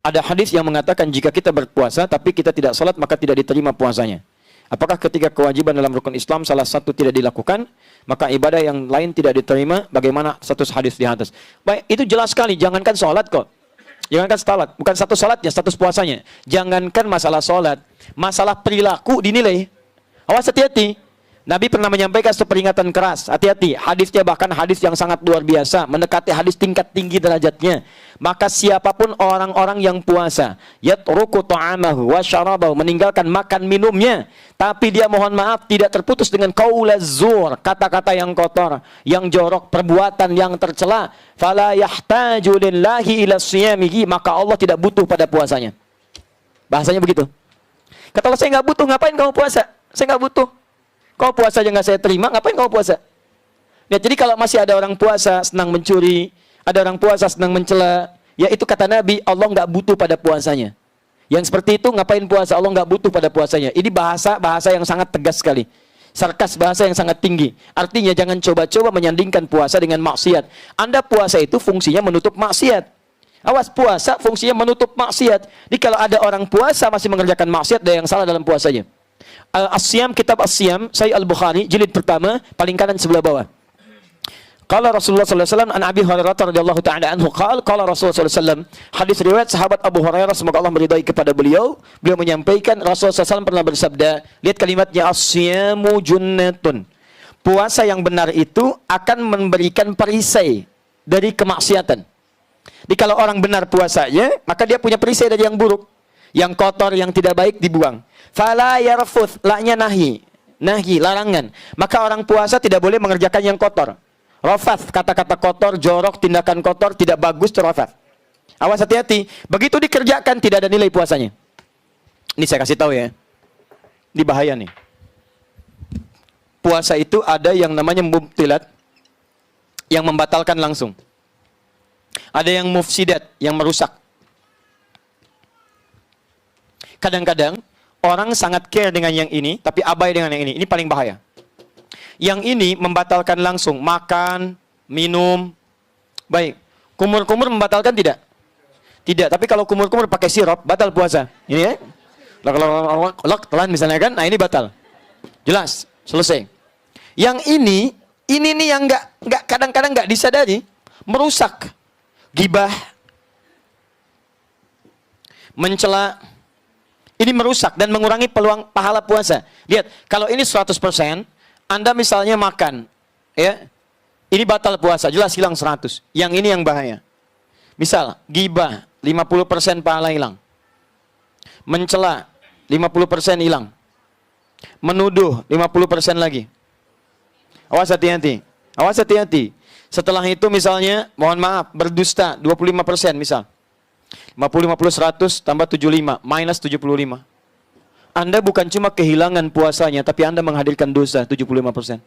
Ada hadis yang mengatakan jika kita berpuasa tapi kita tidak salat maka tidak diterima puasanya. Apakah ketika kewajiban dalam rukun Islam salah satu tidak dilakukan, maka ibadah yang lain tidak diterima? Bagaimana status hadis di atas? Baik, itu jelas sekali. Jangankan salat kok. Jangankan salat, bukan status salatnya, status puasanya. Jangankan masalah salat, masalah perilaku dinilai. Awas, hati-hati. Nabi pernah menyampaikan peringatan keras, hati-hati, hadisnya bahkan hadis yang sangat luar biasa, mendekati hadis tingkat tinggi derajatnya. Maka siapapun orang-orang yang puasa, yatruku ta'amahu wa syarabahu, meninggalkan makan minumnya, tapi dia mohon maaf tidak terputus dengan qaulaz zur, kata-kata yang kotor, yang jorok, perbuatan yang tercela, fala yahtaju lillahi ila siyamihi, maka Allah tidak butuh pada puasanya. Bahasanya begitu. Kata Allah, saya nggak butuh, ngapain kamu puasa? Saya nggak butuh. Kau puasa aja nggak saya terima, ngapain kau puasa? Ya, jadi kalau masih ada orang puasa senang mencuri, ada orang puasa senang mencela, ya itu kata Nabi, Allah nggak butuh pada puasanya. Yang seperti itu ngapain puasa? Allah nggak butuh pada puasanya. Ini bahasa yang sangat tegas sekali. Sarkas, bahasa yang sangat tinggi. Artinya jangan coba-coba menyandingkan puasa dengan maksiat. Anda puasa itu fungsinya menutup maksiat. Awas, puasa fungsinya menutup maksiat. Jadi kalau ada orang puasa masih mengerjakan maksiat, ada yang salah dalam puasanya. As-Siyam, kitab As-Siyam, Sahih Al-Bukhari, jilid pertama, paling kanan sebelah bawah. Qala Rasulullah sallallahu alaihi wasallam an Abi Hurairah radhiyallahu ta'ala anhu qala Rasulullah sallallahu alaihi wasallam, hadis riwayat sahabat Abu Hurairah semoga Allah meridai kepada beliau menyampaikan Rasulullah sallallahu alaihi wasallam pernah bersabda, lihat kalimatnya, as-siyamu junnatun. Puasa yang benar itu akan memberikan perisai dari kemaksiatan. Jadi kalau orang benar puasanya, maka dia punya perisai dari yang buruk. Yang kotor, yang tidak baik dibuang. Fala yarfuth, la-nya nahi, larangan. Maka orang puasa tidak boleh mengerjakan yang kotor. Rafath, kata-kata kotor, jorok, tindakan kotor, tidak bagus, rafath. Awas, hati-hati. Begitu dikerjakan, tidak ada nilai puasanya. Ini saya kasih tahu ya. Ini bahaya nih. Puasa itu ada yang namanya mubtilat, yang membatalkan langsung. Ada yang mufsidat, yang merusak. Kadang-kadang orang sangat care dengan yang ini, tapi abai dengan yang ini. Ini paling bahaya. Yang ini membatalkan langsung makan, minum. Baik, kumur-kumur membatalkan tidak? Tidak. Tapi kalau kumur-kumur pakai sirup, batal puasa. Ini ya? Telan misalnya kan? Nah ini batal. Jelas, selesai. Yang ini nih yang nggak kadang-kadang nggak disadari, merusak, gibah, mencela. Ini merusak dan mengurangi peluang pahala puasa. Lihat, kalau ini 100%, Anda misalnya makan, ya, ini batal puasa, jelas hilang 100. Yang ini yang bahaya. Misal, gibah, 50% pahala hilang. Mencela, 50% hilang. Menuduh, 50% lagi. Awas hati-hati. Awas hati-hati. Setelah itu misalnya, mohon maaf, berdusta, 25% misal. 50, 100, tambah 75, minus 75. Anda bukan cuma kehilangan puasanya, tapi Anda menghadirkan dosa 75%.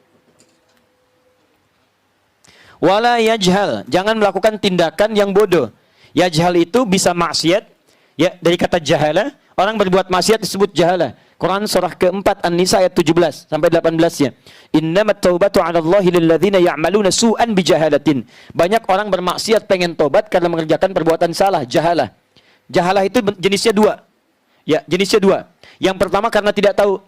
Wala yajhal, jangan melakukan tindakan yang bodoh. Yajhal itu bisa maksiat, ya dari kata jahala, orang berbuat maksiat disebut jahala. Quran surah keempat An-Nisa ayat 17 sampai 18-nya. Innamat taubatu 'ala Allahi lil ladzina ya'maluna su'an bijahalatin. Banyak orang bermaksiat pengen tobat karena mengerjakan perbuatan salah, jahalah. Jahalah itu jenisnya dua. Ya, jenisnya dua. Yang pertama karena tidak tahu.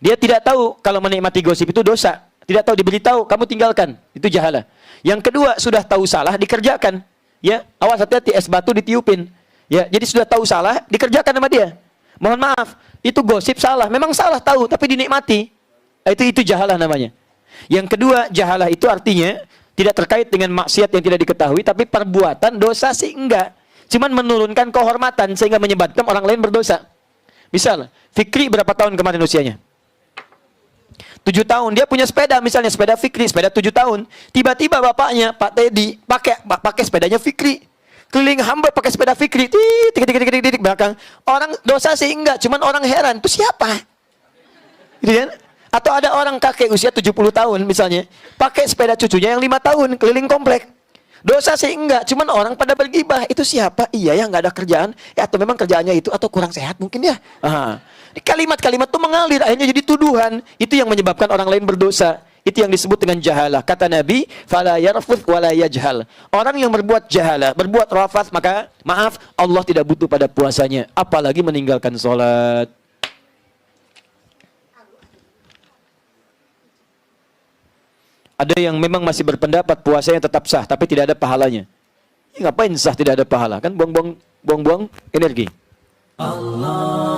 Dia tidak tahu kalau menikmati gosip itu dosa. Tidak tahu, diberitahu, kamu tinggalkan. Itu jahalah. Yang kedua, sudah tahu salah, dikerjakan. Ya, awas hati-hati, es batu ditiupin. Ya, jadi sudah tahu salah, dikerjakan sama dia. Mohon maaf, itu gosip salah. Memang salah tahu, tapi dinikmati. Itu jahalah namanya. Yang kedua, jahalah itu artinya tidak terkait dengan maksiat yang tidak diketahui, tapi perbuatan dosa sih enggak. Cuman menurunkan kehormatan sehingga menyebabkan orang lain berdosa. Misal, Fikri berapa tahun kemarin usianya? 7 tahun. Dia punya sepeda, misalnya sepeda Fikri, sepeda 7 tahun. Tiba-tiba bapaknya, Pak Teddy, pakai sepedanya Fikri. Keliling hamba pakai sepeda Fikri, tik belakang. Orang dosa sih enggak, cuman orang heran, itu siapa? Gitu kan? Atau ada orang kakek usia 70 tahun misalnya, pakai sepeda cucunya yang 5 tahun keliling komplek. Dosa sih enggak, cuman orang pada bergibah, itu siapa? Iya ya, nggak ada kerjaan, ya, atau memang kerjaannya itu atau kurang sehat mungkin ya. Kalimat-kalimat itu mengalir akhirnya jadi tuduhan, itu yang menyebabkan orang lain berdosa. Itu yang disebut dengan jahalah. Kata Nabi, fala yarfuth wala yajhal. Orang yang berbuat jahalah, berbuat rafath, maka maaf, Allah tidak butuh pada puasanya, apalagi meninggalkan salat. Ada yang memang masih berpendapat puasanya tetap sah, tapi tidak ada pahalanya. Ngapain sah tidak ada pahala? Kan buang-buang energi. Allah